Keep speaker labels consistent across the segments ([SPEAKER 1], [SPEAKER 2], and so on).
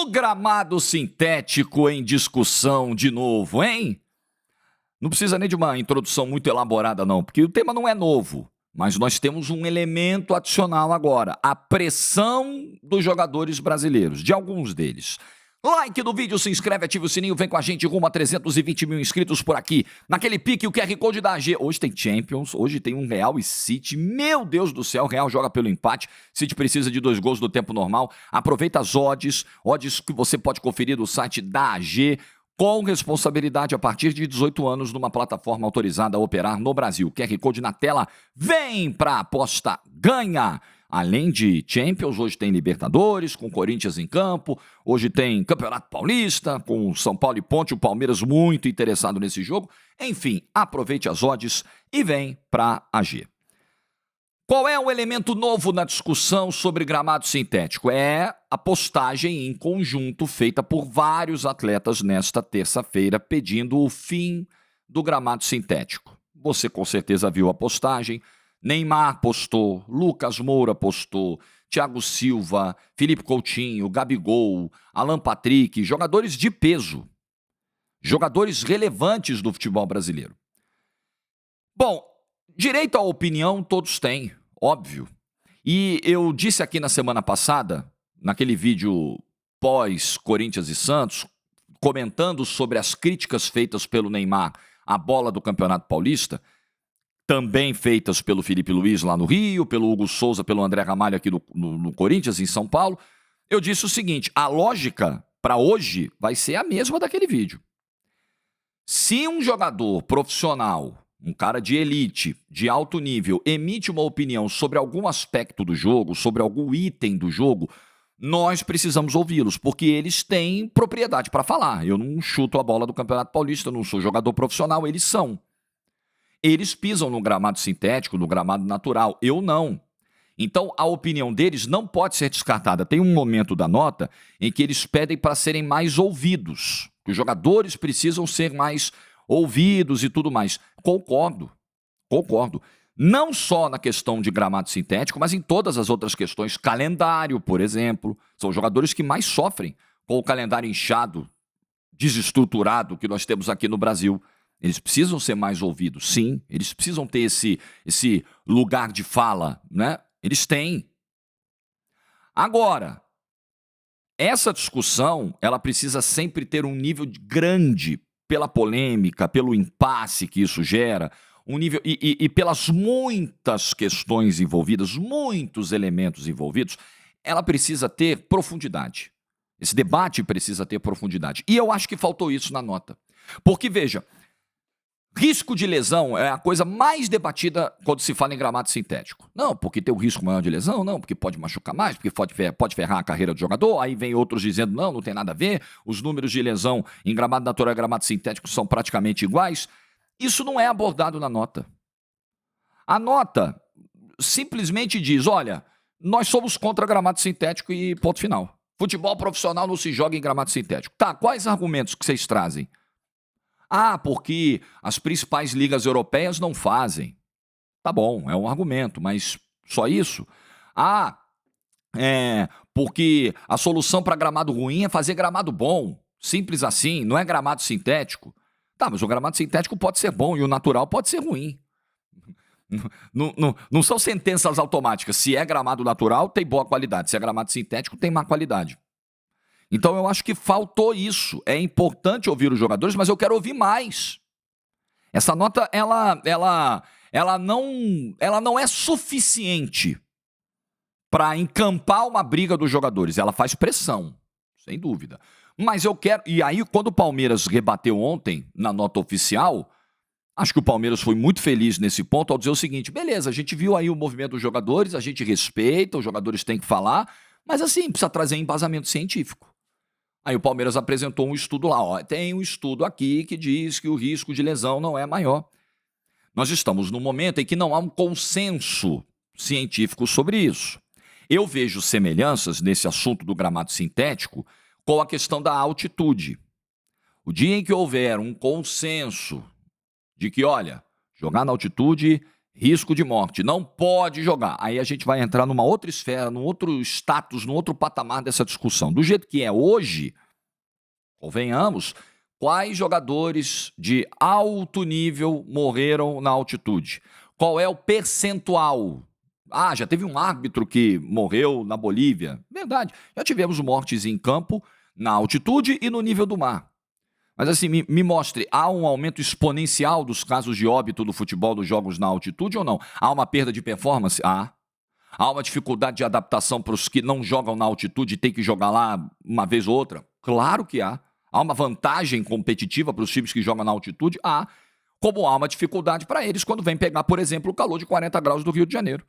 [SPEAKER 1] gramado sintético em discussão de novo, hein? Não precisa nem de uma introdução muito elaborada, não, porque o tema não é novo. Mas nós temos um elemento adicional agora: a pressão dos jogadores brasileiros, de alguns deles. Like no vídeo, se inscreve, ativa o sininho, vem com a gente rumo a 320 mil inscritos por aqui. Naquele pique, o QR Code da AG. Hoje tem Champions, hoje tem um Real e City. Meu Deus do céu, Real joga pelo empate. City precisa de 2 gols do tempo normal. Aproveita as odds que você pode conferir no site da AG, com responsabilidade a partir de 18 anos numa plataforma autorizada a operar no Brasil. QR Code na tela, vem pra aposta, ganha! Além de Champions, hoje tem Libertadores, com Corinthians em campo. Hoje tem Campeonato Paulista, com São Paulo e Ponte, o Palmeiras muito interessado nesse jogo. Enfim, aproveite as odds e vem pra AG. Qual é o elemento novo na discussão sobre gramado sintético? É a postagem em conjunto feita por vários atletas nesta terça-feira pedindo o fim do gramado sintético. Você com certeza viu a postagem. Neymar postou, Lucas Moura postou, Thiago Silva, Felipe Coutinho, Gabigol, Alan Patrick, jogadores de peso, jogadores relevantes do futebol brasileiro. Bom, direito à opinião todos têm, óbvio. E eu disse aqui na semana passada, naquele vídeo pós-Corinthians e Santos, comentando sobre as críticas feitas pelo Neymar à bola do Campeonato Paulista, também feitas pelo Felipe Luiz lá no Rio, pelo Hugo Souza, pelo André Ramalho aqui no Corinthians, em São Paulo. Eu disse o seguinte: a lógica para hoje vai ser a mesma daquele vídeo. Se um jogador profissional, um cara de elite, de alto nível, emite uma opinião sobre algum aspecto do jogo, sobre algum item do jogo, nós precisamos ouvi-los, porque eles têm propriedade para falar. Eu não chuto a bola do Campeonato Paulista, não sou jogador profissional, eles são. Eles pisam no gramado sintético, no gramado natural. Eu não. Então, a opinião deles não pode ser descartada. Tem um momento da nota em que eles pedem para serem mais ouvidos. Que os jogadores precisam ser mais ouvidos e tudo mais. Concordo. Não só na questão de gramado sintético, mas em todas as outras questões. Calendário, por exemplo. São jogadores que mais sofrem com o calendário inchado, desestruturado que nós temos aqui no Brasil. Eles precisam ser mais ouvidos, sim. Eles precisam ter esse lugar de fala, né? Eles têm. Agora, essa discussão, ela precisa sempre ter um nível grande pela polêmica, pelo impasse que isso gera, um nível e pelas muitas questões envolvidas, muitos elementos envolvidos, ela precisa ter profundidade. Esse debate precisa ter profundidade. E eu acho que faltou isso na nota. Porque, veja, risco de lesão é a coisa mais debatida quando se fala em gramado sintético. Não, porque tem o risco maior de lesão, não, porque pode machucar mais, porque pode ferrar a carreira do jogador. Aí vem outros dizendo, não tem nada a ver, os números de lesão em gramado natural e gramado sintético são praticamente iguais. Isso não é abordado na nota. A nota simplesmente diz, olha, nós somos contra gramado sintético e ponto final. Futebol profissional não se joga em gramado sintético. Tá, quais argumentos que vocês trazem? Ah, porque as principais ligas europeias não fazem. Tá bom, é um argumento, mas só isso? Ah, porque a solução para gramado ruim é fazer gramado bom. Simples assim, não é gramado sintético. Tá, mas o gramado sintético pode ser bom e o natural pode ser ruim. Não são sentenças automáticas. Se é gramado natural, tem boa qualidade. Se é gramado sintético, tem má qualidade. Então eu acho que faltou isso. É importante ouvir os jogadores, mas eu quero ouvir mais. Essa nota, ela não é suficiente para encampar uma briga dos jogadores. Ela faz pressão, sem dúvida. Mas eu quero... E aí, quando o Palmeiras rebateu ontem, na nota oficial, acho que o Palmeiras foi muito feliz nesse ponto ao dizer o seguinte, beleza, a gente viu aí o movimento dos jogadores, a gente respeita, os jogadores têm que falar, mas assim, precisa trazer embasamento científico. Aí o Palmeiras apresentou um estudo lá, ó, tem um estudo aqui que diz que o risco de lesão não é maior. Nós estamos num momento em que não há um consenso científico sobre isso. Eu vejo semelhanças nesse assunto do gramado sintético com a questão da altitude. O dia em que houver um consenso de que, olha, jogar na altitude risco de morte, não pode jogar. Aí a gente vai entrar numa outra esfera, num outro status, num outro patamar dessa discussão. Do jeito que é hoje, convenhamos, quais jogadores de alto nível morreram na altitude? Qual é o percentual? Ah, já teve um árbitro que morreu na Bolívia. Verdade, já tivemos mortes em campo, na altitude e no nível do mar. Mas assim, me mostre, há um aumento exponencial dos casos de óbito do futebol dos jogos na altitude ou não? Há uma perda de performance? Há. Há uma dificuldade de adaptação para os que não jogam na altitude e têm que jogar lá uma vez ou outra? Claro que há. Há uma vantagem competitiva para os times que jogam na altitude? Há. Como há uma dificuldade para eles quando vem pegar, por exemplo, o calor de 40 graus do Rio de Janeiro.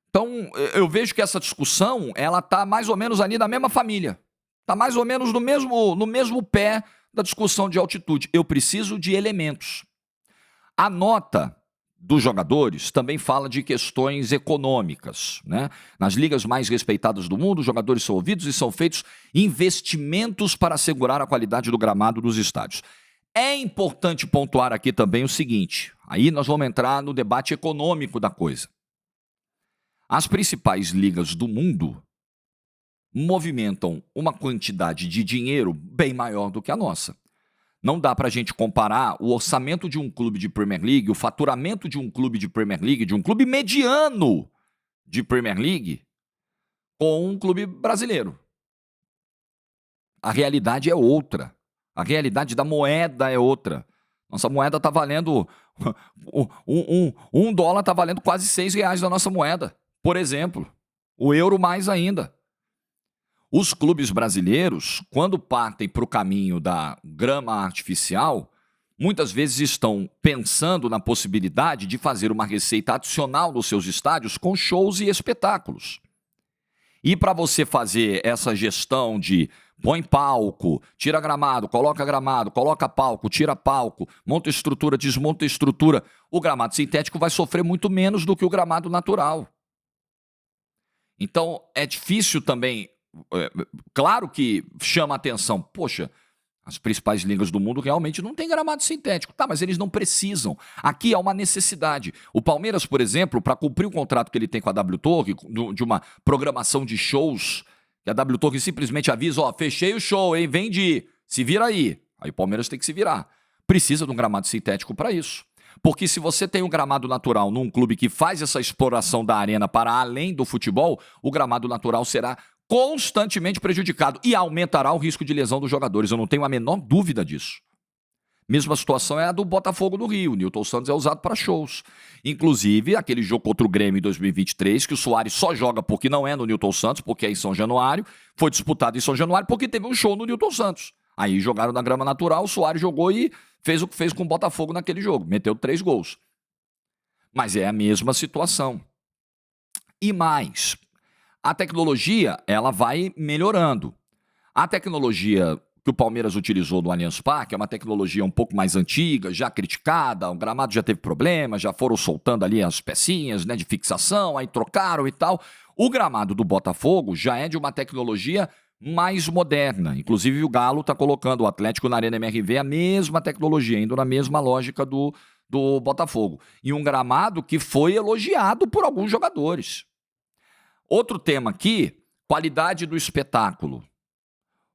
[SPEAKER 1] Então, eu vejo que essa discussão, ela está mais ou menos ali na mesma família. Está mais ou menos no mesmo pé da discussão de altitude. Eu preciso de elementos. A nota dos jogadores também fala de questões econômicas, né? Nas ligas mais respeitadas do mundo, os jogadores são ouvidos e são feitos investimentos para assegurar a qualidade do gramado dos estádios. É importante pontuar aqui também o seguinte, aí nós vamos entrar no debate econômico da coisa. As principais ligas do mundo movimentam uma quantidade de dinheiro bem maior do que a nossa. Não dá para a gente comparar o orçamento de um clube de Premier League, o faturamento de um clube de Premier League, de um clube mediano de Premier League, com um clube brasileiro. A realidade é outra. A realidade da moeda é outra. Nossa moeda está valendo... $1 está valendo quase R$6 da nossa moeda, por exemplo. O euro mais ainda. Os clubes brasileiros, quando partem para o caminho da grama artificial, muitas vezes estão pensando na possibilidade de fazer uma receita adicional nos seus estádios com shows e espetáculos. E para você fazer essa gestão de põe palco, tira gramado, coloca palco, tira palco, monta estrutura, desmonta estrutura, o gramado sintético vai sofrer muito menos do que o gramado natural. Então, é difícil também... Claro que chama a atenção. Poxa, as principais ligas do mundo realmente não têm gramado sintético. Tá, mas eles não precisam. Aqui há uma necessidade. O Palmeiras, por exemplo, para cumprir o contrato que ele tem com a W Torre, de uma programação de shows, que a W Torre simplesmente avisa, fechei o show, hein, vendi, se vira aí. Aí o Palmeiras tem que se virar. Precisa de um gramado sintético para isso. Porque se você tem um gramado natural num clube que faz essa exploração da arena para além do futebol, o gramado natural será constantemente prejudicado e aumentará o risco de lesão dos jogadores. Eu não tenho a menor dúvida disso. Mesma situação é a do Botafogo do Rio. O Newton Santos é usado para shows. Inclusive, aquele jogo contra o Grêmio em 2023, que o Soares só joga porque não é no Newton Santos, porque é em São Januário, foi disputado em São Januário porque teve um show no Newton Santos. Aí jogaram na grama natural, o Soares jogou e fez o que fez com o Botafogo naquele jogo. Meteu 3 gols. Mas é a mesma situação. E mais... A tecnologia, ela vai melhorando. A tecnologia que o Palmeiras utilizou no Allianz Parque é uma tecnologia um pouco mais antiga, já criticada, o gramado já teve problemas, já foram soltando ali as pecinhas, né, de fixação, aí trocaram e tal. O gramado do Botafogo já é de uma tecnologia mais moderna. Inclusive o Galo está colocando o Atlético na Arena MRV a mesma tecnologia, indo na mesma lógica do Botafogo. E um gramado que foi elogiado por alguns jogadores. Outro tema aqui, qualidade do espetáculo.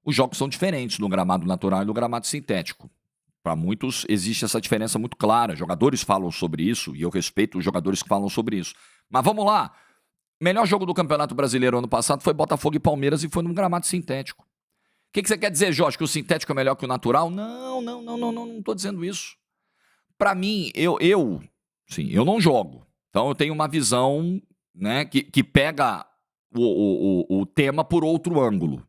[SPEAKER 1] Os jogos são diferentes no gramado natural e no gramado sintético. Para muitos existe essa diferença muito clara. Jogadores falam sobre isso e eu respeito os jogadores que falam sobre isso. Mas vamos lá. Melhor jogo do Campeonato Brasileiro ano passado foi Botafogo e Palmeiras e foi num gramado sintético. O que você quer dizer, Jorge? Que o sintético é melhor que o natural? Não estou dizendo isso. Para mim, eu não jogo. Então eu tenho uma visão... né, que pega o tema por outro ângulo.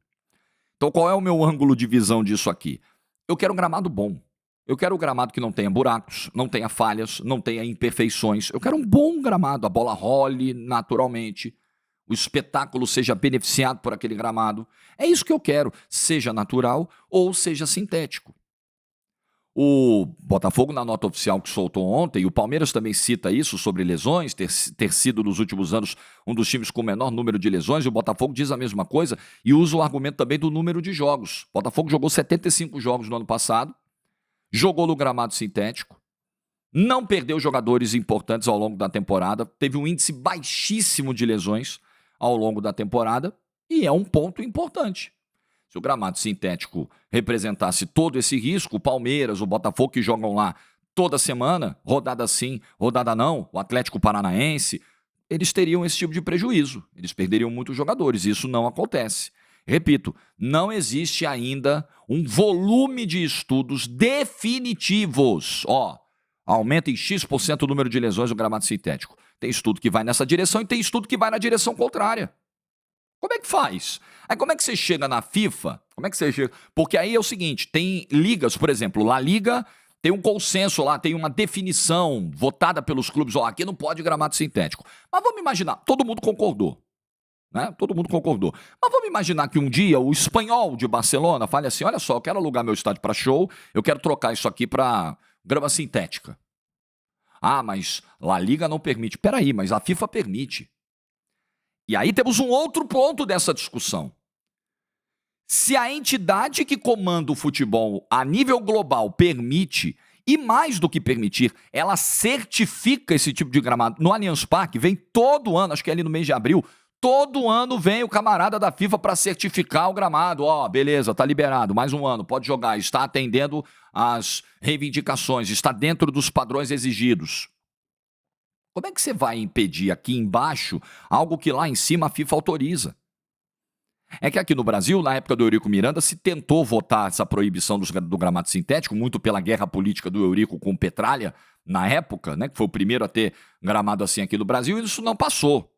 [SPEAKER 1] Então, qual é o meu ângulo de visão disso aqui? Eu quero um gramado bom. Eu quero um gramado que não tenha buracos, não tenha falhas, não tenha imperfeições. Eu quero um bom gramado, a bola role naturalmente, o espetáculo seja beneficiado por aquele gramado. É isso que eu quero, seja natural ou seja sintético. O Botafogo, na nota oficial que soltou ontem, e o Palmeiras também cita isso sobre lesões, ter sido nos últimos anos um dos times com o menor número de lesões, e o Botafogo diz a mesma coisa e usa o argumento também do número de jogos. O Botafogo jogou 75 jogos no ano passado, jogou no gramado sintético, não perdeu jogadores importantes ao longo da temporada, teve um índice baixíssimo de lesões ao longo da temporada e é um ponto importante. Se o gramado sintético representasse todo esse risco, o Palmeiras, o Botafogo que jogam lá toda semana, rodada sim, rodada não, o Atlético Paranaense, eles teriam esse tipo de prejuízo, eles perderiam muitos jogadores, isso não acontece. Repito, não existe ainda um volume de estudos definitivos. Aumenta em X% o número de lesões do gramado sintético. Tem estudo que vai nessa direção e tem estudo que vai na direção contrária. Como é que faz? Aí como é que você chega na FIFA? Como é que você chega? Porque aí é o seguinte, tem ligas, por exemplo, La Liga tem um consenso lá, tem uma definição votada pelos clubes, aqui não pode gramado sintético. Mas vamos imaginar, todo mundo concordou. Né? Todo mundo concordou. Mas vamos imaginar que um dia o Espanhol de Barcelona fale assim, olha só, eu quero alugar meu estádio para show, eu quero trocar isso aqui para grama sintética. Mas La Liga não permite. Peraí, mas a FIFA permite. E aí temos um outro ponto dessa discussão. Se a entidade que comanda o futebol a nível global permite, e mais do que permitir, ela certifica esse tipo de gramado. No Allianz Parque vem todo ano, acho que é ali no mês de abril, todo ano vem o camarada da FIFA para certificar o gramado. Beleza, tá liberado, mais um ano, pode jogar, está atendendo às reivindicações, está dentro dos padrões exigidos. Como é que você vai impedir aqui embaixo algo que lá em cima a FIFA autoriza? É que aqui no Brasil, na época do Eurico Miranda, se tentou votar essa proibição do gramado sintético, muito pela guerra política do Eurico com Petralha, na época, né, que foi o primeiro a ter gramado assim aqui no Brasil, e isso não passou.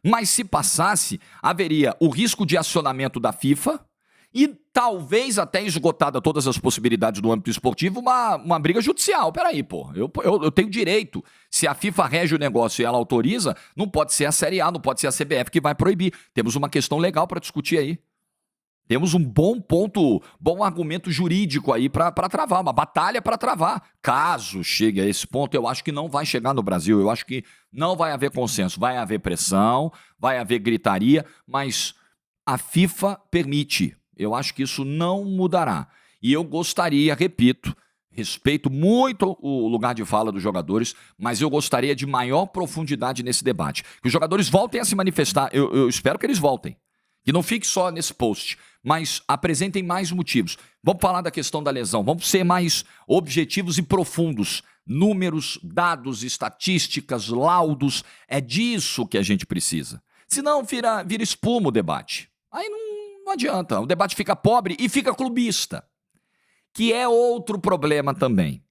[SPEAKER 1] Mas se passasse, haveria o risco de acionamento da FIFA e talvez até esgotada todas as possibilidades do âmbito esportivo, uma briga judicial. Peraí, eu tenho direito. Se a FIFA rege o negócio e ela autoriza, não pode ser a Série A, não pode ser a CBF que vai proibir. Temos uma questão legal para discutir aí. Temos um bom ponto, bom argumento jurídico aí para travar, uma batalha para travar. Caso chegue a esse ponto, eu acho que não vai chegar no Brasil, eu acho que não vai haver consenso, vai haver pressão, vai haver gritaria, mas a FIFA permite. Eu acho que isso não mudará. E eu gostaria, repito, respeito muito o lugar de fala dos jogadores, mas eu gostaria de maior profundidade nesse debate. Que os jogadores voltem a se manifestar, eu espero que eles voltem. Que não fique só nesse post, mas apresentem mais motivos. Vamos falar da questão da lesão, vamos ser mais objetivos e profundos. Números, dados, estatísticas, laudos, é disso que a gente precisa. Senão vira espuma o debate. Aí não adianta, o debate fica pobre e fica clubista, que é outro problema também.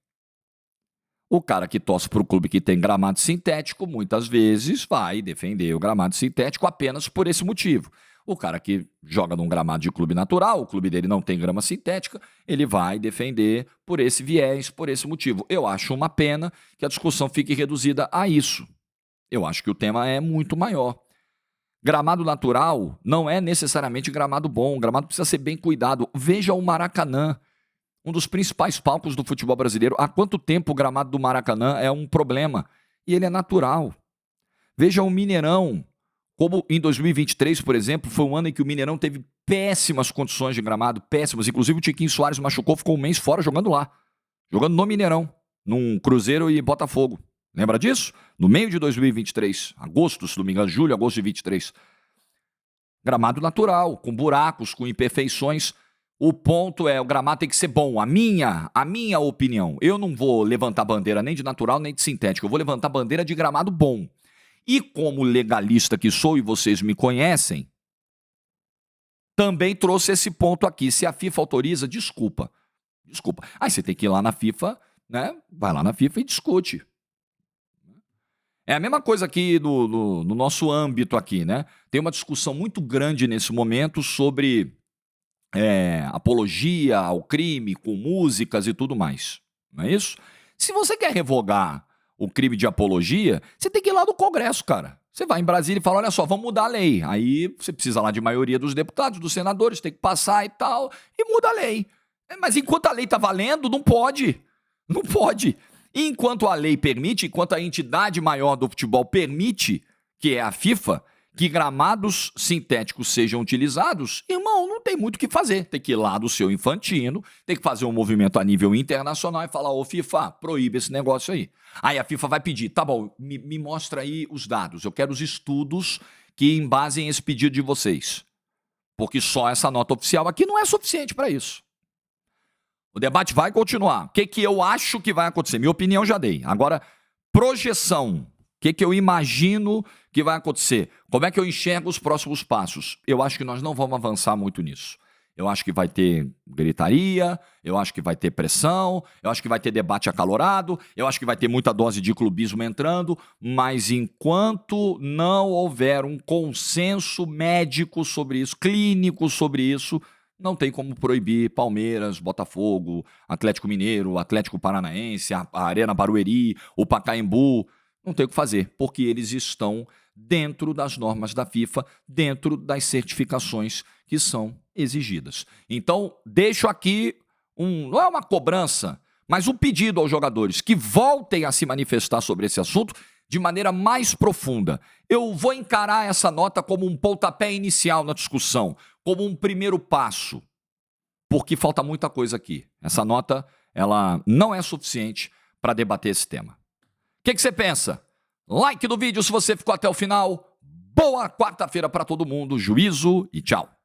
[SPEAKER 1] O cara que torce para o clube que tem gramado sintético, muitas vezes vai defender o gramado sintético apenas por esse motivo. O cara que joga num gramado de clube natural, o clube dele não tem grama sintética, ele vai defender por esse viés, por esse motivo. Eu acho uma pena que a discussão fique reduzida a isso. Eu acho que o tema é muito maior. Gramado natural não é necessariamente gramado bom, o gramado precisa ser bem cuidado. Veja o Maracanã, um dos principais palcos do futebol brasileiro. Há quanto tempo o gramado do Maracanã é um problema? E ele é natural. Veja o Mineirão, como em 2023, por exemplo, foi um ano em que o Mineirão teve péssimas condições de gramado, péssimas. Inclusive o Tiquinho Soares machucou, ficou um mês fora jogando lá. Jogando no Mineirão, num Cruzeiro e Botafogo. Lembra disso? No meio de 2023, agosto, se não me engano, julho, agosto de 23. Gramado natural, com buracos, com imperfeições. O ponto é, o gramado tem que ser bom. A minha opinião. Eu não vou levantar bandeira nem de natural, nem de sintético. Eu vou levantar bandeira de gramado bom. E como legalista que sou e vocês me conhecem, também trouxe esse ponto aqui. Se a FIFA autoriza, desculpa. Aí você tem que ir lá na FIFA, né? Vai lá na FIFA e discute. É a mesma coisa aqui no nosso âmbito aqui, né? Tem uma discussão muito grande nesse momento sobre apologia ao crime, com músicas e tudo mais. Não é isso? Se você quer revogar o crime de apologia, você tem que ir lá no Congresso, cara. Você vai em Brasília e fala, olha só, vamos mudar a lei. Aí você precisa lá de maioria dos deputados, dos senadores, tem que passar e tal, e muda a lei. Mas enquanto a lei está valendo, não pode. Não pode. E enquanto a lei permite, enquanto a entidade maior do futebol permite, que é a FIFA, que gramados sintéticos sejam utilizados, irmão, não tem muito o que fazer. Tem que ir lá do seu Infantino, tem que fazer um movimento a nível internacional e falar, ô FIFA, proíbe esse negócio aí. Aí a FIFA vai pedir, tá bom, me mostra aí os dados, eu quero os estudos que embasem esse pedido de vocês. Porque só essa nota oficial aqui não é suficiente para isso. O debate vai continuar. O que eu acho que vai acontecer? Minha opinião já dei. Agora, projeção. O que eu imagino que vai acontecer? Como é que eu enxergo os próximos passos? Eu acho que nós não vamos avançar muito nisso. Eu acho que vai ter gritaria, eu acho que vai ter pressão, eu acho que vai ter debate acalorado, eu acho que vai ter muita dose de clubismo entrando, mas enquanto não houver um consenso médico sobre isso, clínico sobre isso, não tem como proibir Palmeiras, Botafogo, Atlético Mineiro, Atlético Paranaense, a Arena Barueri, o Pacaembu. Não tem o que fazer, porque eles estão dentro das normas da FIFA, dentro das certificações que são exigidas. Então, deixo aqui não é uma cobrança, mas um pedido aos jogadores que voltem a se manifestar sobre esse assunto de maneira mais profunda. Eu vou encarar essa nota como um pontapé inicial na discussão, como um primeiro passo, porque falta muita coisa aqui. Essa nota, ela não é suficiente para debater esse tema. O que você pensa? Like no vídeo se você ficou até o final. Boa quarta-feira para todo mundo. Juízo e tchau.